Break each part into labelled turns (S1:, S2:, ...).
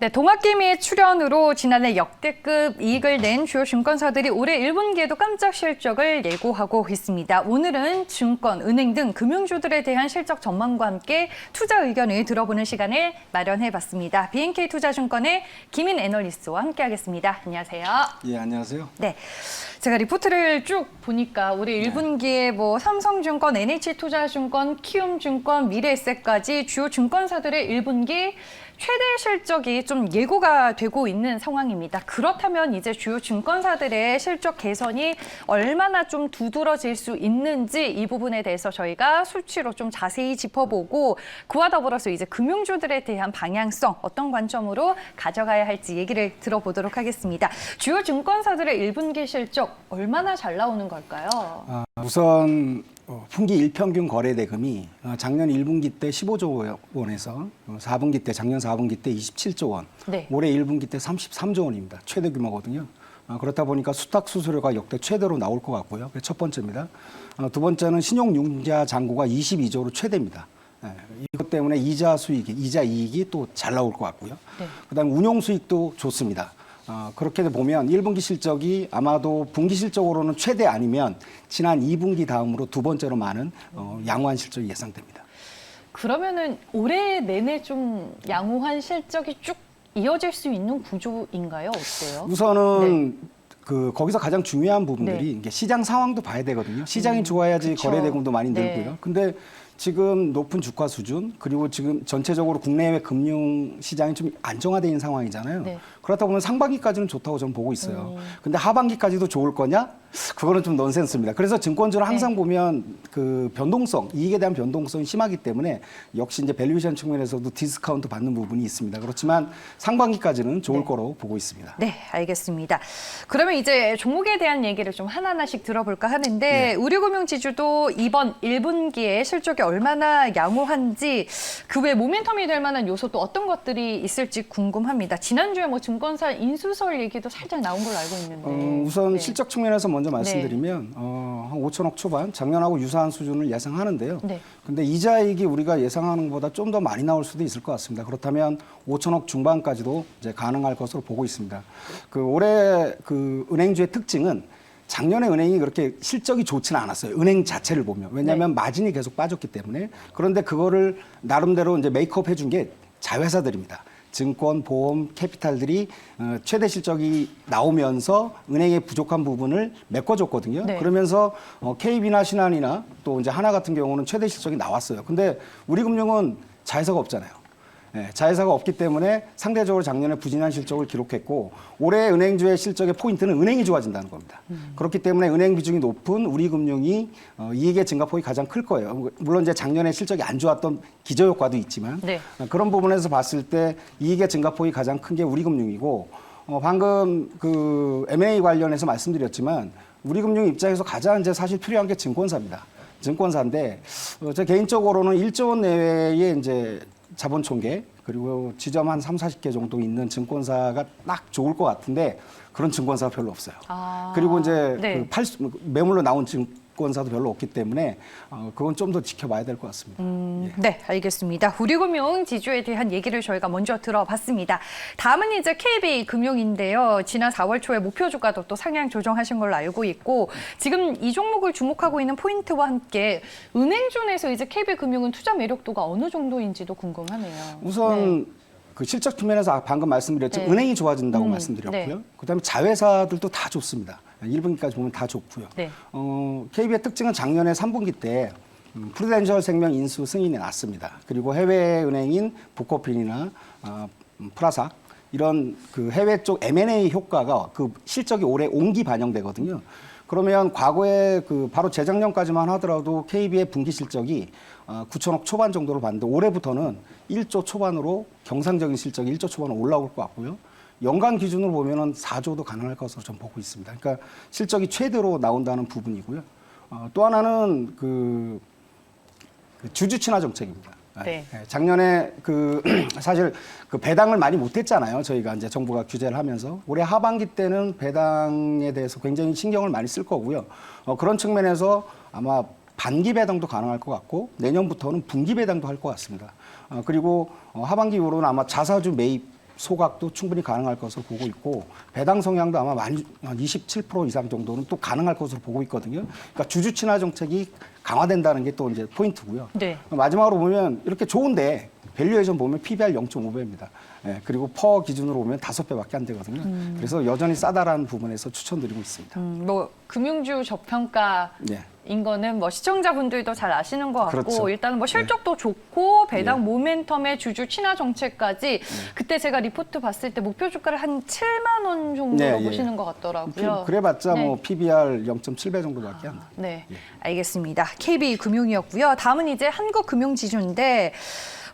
S1: 네, 동학개미의 출연으로 지난해 역대급 이익을 낸 주요 증권사들이 올해 1분기에도 깜짝 실적을 예고하고 있습니다. 오늘은 증권, 은행 등 금융주들에 대한 실적 전망과 함께 투자 의견을 들어보는 시간을 마련해봤습니다. BNK투자증권의 김인 애널리스트와 함께하겠습니다. 안녕하세요.
S2: 예, 안녕하세요.
S1: 네, 제가 리포트를 쭉 보니까 올해 1분기에 뭐 삼성증권, NH투자증권, 키움증권, 미래에셋까지 주요 증권사들의 1분기 최대 실적이 좀 예고가 되고 있는 상황입니다. 그렇다면 이제 주요 증권사들의 실적 개선이 얼마나 좀 두드러질 수 있는지 이 부분에 대해서 저희가 수치로 좀 자세히 짚어보고 그와 더불어서 이제 금융주들에 대한 방향성 어떤 관점으로 가져가야 할지 얘기를 들어보도록 하겠습니다. 주요 증권사들의 1분기 실적 얼마나 잘 나오는 걸까요?
S2: 우선 분기 일평균 거래 대금이 작년 1분기 때 15조 원에서 4분기 때 작년 4분기 때 27조 원,
S1: 네.
S2: 올해 1분기 때 33조 원입니다. 최대 규모거든요. 그렇다 보니까 수탁 수수료가 역대 최대로 나올 것 같고요. 그게 첫 번째입니다. 두 번째는 신용융자 잔고가 22조로 최대입니다. 이것 때문에 이자 수익이, 이자 이익이 또 잘 나올 것 같고요.
S1: 네.
S2: 그다음 운용 수익도 좋습니다. 그렇게 보면 1분기 실적이 아마도 분기 실적으로는 최대 아니면 지난 2분기 다음으로 두 번째로 많은 양호한 실적이 예상됩니다.
S1: 그러면은 올해 내내 좀 양호한 실적이 쭉 이어질 수 있는 구조인가요? 어때요?
S2: 우선은 거기서 가장 중요한 부분들이
S1: 네.
S2: 이게 시장 상황도 봐야 되거든요. 시장이 좋아야지
S1: 그쵸.
S2: 거래 대금도 많이
S1: 네.
S2: 늘고요. 근데 지금 높은 주가 수준 그리고 지금 전체적으로 국내외 금융 시장이 좀 안정화되어 있는 상황이잖아요.
S1: 네.
S2: 그렇다 보면 상반기까지는 좋다고 저는 보고 있어요. 근데 하반기까지도 좋을 거냐? 그거는 좀 넌센스입니다. 그래서 증권주는 항상
S1: 네.
S2: 보면 그 변동성, 이익에 대한 변동성이 심하기 때문에 역시 이제 밸류에이션 측면에서도 디스카운트 받는 부분이 있습니다. 그렇지만 상반기까지는 좋을
S1: 네.
S2: 거로 보고 있습니다.
S1: 네, 알겠습니다. 그러면 이제 종목에 대한 얘기를 좀 하나하나씩 들어볼까 하는데
S2: 네.
S1: 우리금융지주도 이번 1분기에 실적이 얼마나 양호한지 그 외 모멘텀이 될 만한 요소 또 어떤 것들이 있을지 궁금합니다. 지난주에 뭐 증권사 인수설 얘기도 살짝 나온 걸로 알고 있는데.
S2: 우선
S1: 네.
S2: 실적 측면에서 먼저 말씀드리면 한 5천억 초반, 작년하고 유사한 수준을 예상하는데요.
S1: 네.
S2: 근데 이자이익이 우리가 예상하는 것보다 좀 더 많이 나올 수도 있을 것 같습니다. 그렇다면 5천억 중반까지도 이제 가능할 것으로 보고 있습니다. 올해 은행주의 특징은 작년에 은행이 그렇게 실적이 좋지는 않았어요. 은행 자체를 보면. 왜냐하면 마진이 계속 빠졌기 때문에. 그런데 그거를 나름대로 이제 메이크업 해준 게 자회사들입니다. 증권, 보험, 캐피탈들이 최대 실적이 나오면서 은행의 부족한 부분을 메꿔줬거든요.
S1: 네.
S2: 그러면서 KB나 신한이나 또 이제 하나 같은 경우는 최대 실적이 나왔어요. 근데 우리금융은 자회사가 없잖아요. 네, 자회사가 없기 때문에 상대적으로 작년에 부진한 실적을 기록했고 올해 은행주의 실적의 포인트는 은행이 좋아진다는 겁니다. 그렇기 때문에 은행 비중이 높은 우리금융이 이익의 증가폭이 가장 클 거예요. 물론 이제 작년에 실적이 안 좋았던 기저효과도 있지만
S1: 네.
S2: 그런 부분에서 봤을 때 이익의 증가폭이 가장 큰 게 우리금융이고 방금 M&A 관련해서 말씀드렸지만 우리금융 입장에서 가장 이제 사실 필요한 게 증권사입니다. 증권사인데 제 개인적으로는 1조 원 내외의 이제 자본 총계 그리고 지점 한 3, 40개 정도 있는 증권사가 딱 좋을 것 같은데 그런 증권사가 별로 없어요. 그리고 이제
S1: 네.
S2: 매물로 나온 증권사도 별로 없기 때문에 그건 좀 더 지켜봐야 될 것 같습니다. 예.
S1: 네, 알겠습니다. 우리금융 지주에 대한 얘기를 저희가 먼저 들어봤습니다. 다음은 이제 KB금융인데요. 지난 4월 초에 목표 주가도 또 상향 조정하신 걸로 알고 있고 지금 이 종목을 주목하고 있는 포인트와 함께 은행준에서 이제 KB금융은 투자 매력도가 어느 정도인지도 궁금하네요.
S2: 우선
S1: 네.
S2: 실적 측면에서 방금 말씀드렸지만
S1: 네.
S2: 은행이 좋아진다고 말씀드렸고요.
S1: 네.
S2: 그다음에 자회사들도 다 좋습니다. 1분기까지 보면 다 좋고요.
S1: 네.
S2: KB의 특징은 작년에 3분기 때 프루덴셜 생명 인수 승인이 났습니다. 그리고 해외 은행인 부코핀이나 프라삭 이런 해외 쪽 M&A 효과가 실적이 올해 온기 반영되거든요. 그러면 과거에 바로 재작년까지만 하더라도 KB의 분기 실적이 9천억 초반 정도로 봤는데 올해부터는 1조 초반으로 경상적인 실적이 1조 초반으로 올라올 것 같고요. 연간 기준으로 보면은 4조도 가능할 것으로 좀 보고 있습니다. 그러니까 실적이 최대로 나온다는 부분이고요. 또 하나는 주주 친화 정책입니다.
S1: 네.
S2: 작년에 사실 배당을 많이 못했잖아요. 저희가 이제 정부가 규제를 하면서 올해 하반기 때는 배당에 대해서 굉장히 신경을 많이 쓸 거고요. 그런 측면에서 아마 반기 배당도 가능할 것 같고 내년부터는 분기 배당도 할 것 같습니다. 그리고 하반기 이후로는 아마 자사주 매입 소각도 충분히 가능할 것으로 보고 있고 배당 성향도 아마 한 27% 이상 정도는 또 가능할 것으로 보고 있거든요. 그러니까 주주 친화 정책이 강화된다는 게 또 이제 포인트고요.
S1: 네.
S2: 마지막으로 보면 이렇게 좋은데 밸류에이션 보면 PBR 0.5배입니다. 예, 그리고 퍼 기준으로 보면 5배밖에 안 되거든요. 그래서 여전히 싸다라는 부분에서 추천드리고 있습니다.
S1: 뭐 금융주 저평가
S2: 네.
S1: 인 거는 뭐 시청자분들도 잘 아시는 것 같고
S2: 그렇죠.
S1: 일단은 뭐 실적도 좋고 배당
S2: 네.
S1: 모멘텀의 주주 친화 정책까지 그때 제가 리포트 봤을 때 목표 주가를 한 7만 원 정도로
S2: 네, 예.
S1: 보시는 것 같더라고요.
S2: 그래봤자
S1: 네.
S2: 뭐 PBR 0.7배 정도밖에 안 돼요.
S1: 네, 알겠습니다. KB금융이었고요. 다음은 이제 한국금융지주인데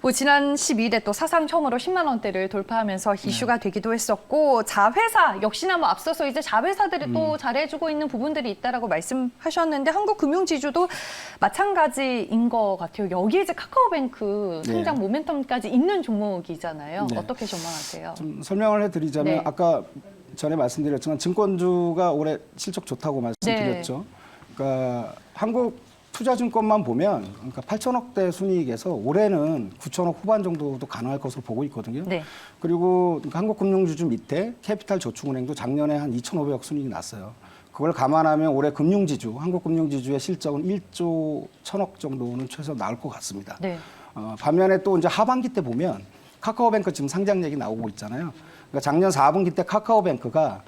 S1: 뭐 지난 12일에 또 사상 처음으로 10만 원대를 돌파하면서 이슈가 되기도 했었고 자회사 역시나 뭐 앞서서 이제 자회사들이 또 잘해주고 있는 부분들이 있다라고 말씀하셨는데 한국금융지주도 마찬가지인 것 같아요. 여기에 이제 카카오뱅크
S2: 네.
S1: 성장 모멘텀까지 있는 종목이잖아요.
S2: 네.
S1: 어떻게 전망하세요?
S2: 좀 설명을 해드리자면
S1: 네.
S2: 아까 전에 말씀드렸지만 증권주가 올해 실적 좋다고 말씀드렸죠. 그러니까 한국 투자증권만 보면 그러니까 8천억대 순이익에서 올해는 9천억 후반 정도도 가능할 것으로 보고 있거든요.
S1: 네.
S2: 그리고 그러니까 한국금융지주 밑에 캐피탈저축은행도 작년에 한 2,500억 순이익이 났어요. 그걸 감안하면 올해 금융지주, 한국금융지주의 실적은 1조 1천억 정도는 최소 나올 것 같습니다.
S1: 네.
S2: 반면에 또 이제 하반기 때 보면 카카오뱅크 지금 상장 얘기 나오고 있잖아요. 그러니까 작년 4분기 때 카카오뱅크가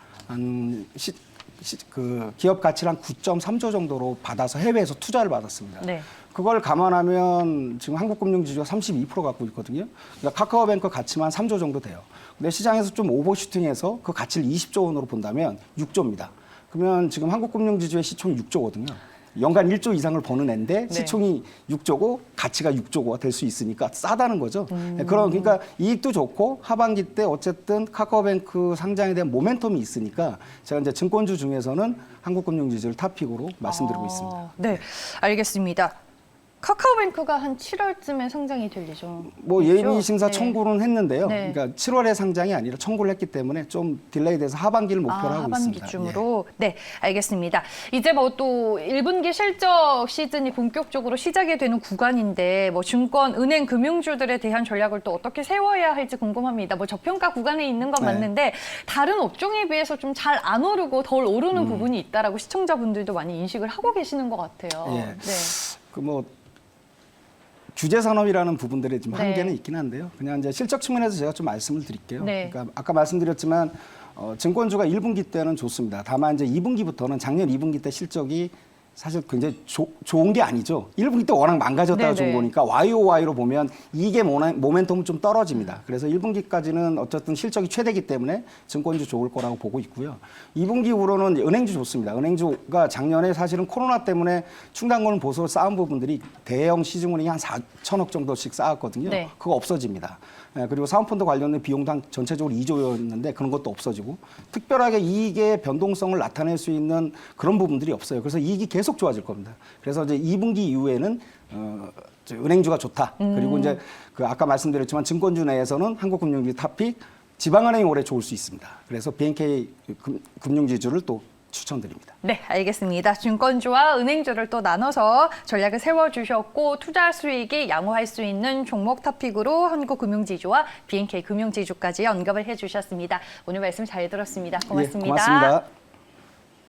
S2: 그 기업 가치를 한 9.3조 정도로 받아서 해외에서 투자를 받았습니다.
S1: 네.
S2: 그걸 감안하면 지금 한국금융지주가 32% 갖고 있거든요. 그러니까 카카오뱅크 가치만 3조 정도 돼요. 근데 시장에서 좀 오버슈팅해서 그 가치를 20조 원으로 본다면 6조입니다. 그러면 지금 한국금융지주의 시총이 6조거든요. 연간 1조 이상을 버는 애인데
S1: 네.
S2: 시총이 6조고 가치가 6조가 될 수 있으니까 싸다는 거죠. 그러니까 이익도 좋고 하반기 때 어쨌든 카카오뱅크 상장에 대한 모멘텀이 있으니까 제가 이제 증권주 중에서는 한국금융지주를 탑픽으로 말씀드리고 있습니다.
S1: 네, 알겠습니다. 카카오뱅크가 한 7월쯤에 상장이 될 예정.
S2: 뭐 예비 심사
S1: 네.
S2: 청구는 했는데요.
S1: 네.
S2: 그러니까 7월에 상장이 아니라 청구를 했기 때문에 좀 딜레이돼서 하반기를 목표로 하고 있습니다.
S1: 하반기쯤으로. 네, 알겠습니다. 이제 뭐 또 1분기 실적 시즌이 본격적으로 시작이 되는 구간인데 뭐 증권, 은행, 금융주들에 대한 전략을 또 어떻게 세워야 할지 궁금합니다. 뭐 저평가 구간에 있는 건
S2: 네.
S1: 맞는데 다른 업종에 비해서 좀 잘 안 오르고 덜 오르는 부분이 있다라고 시청자분들도 많이 인식을 하고 계시는 것 같아요.
S2: 예.
S1: 네.
S2: 그 뭐 규제 산업이라는 부분들에 좀
S1: 네.
S2: 한계는 있긴 한데요. 그냥 이제 실적 측면에서 제가 좀 말씀을 드릴게요.
S1: 네.
S2: 그러니까 아까 말씀드렸지만 증권주가 1분기 때는 좋습니다. 다만 이제 2분기부터는 작년 2분기 때 실적이 사실 굉장히 좋은 게 아니죠. 1분기 때 워낙 망가졌다가 좋은
S1: 네네.
S2: 거니까 YOY로 보면 이게 모멘텀은 좀 떨어집니다. 그래서 1분기까지는 어쨌든 실적이 최대이기 때문에 증권주 좋을 거라고 보고 있고요. 2분기 후로는 은행주 좋습니다. 은행주가 작년에 사실은 코로나 때문에 충당금을 보수로 쌓은 부분들이 대형 시중은행이 한 4천억 정도씩 쌓았거든요.
S1: 네.
S2: 그거 없어집니다. 예, 그리고 사은펀드 관련된 비용도 한 전체적으로 2조였는데 그런 것도 없어지고 특별하게 이익의 변동성을 나타낼 수 있는 그런 부분들이 없어요. 그래서 이익이 계속 좋아질 겁니다. 그래서 이제 2분기 이후에는 은행주가 좋다. 그리고 이제 그 아까 말씀드렸지만 증권주 내에서는 한국금융지 탑픽, 지방은행이 올해 좋을 수 있습니다. 그래서 BNK 금융지주를 또 추천드립니다.
S1: 네, 알겠습니다. 증권주와 은행주를 또 나눠서 전략을 세워주셨고 투자 수익이 양호할 수 있는 종목 탑픽으로 한국금융지주와 BNK 금융지주까지 언급을 해주셨습니다. 오늘 말씀 잘 들었습니다. 고맙습니다.
S2: 예, 고맙습니다.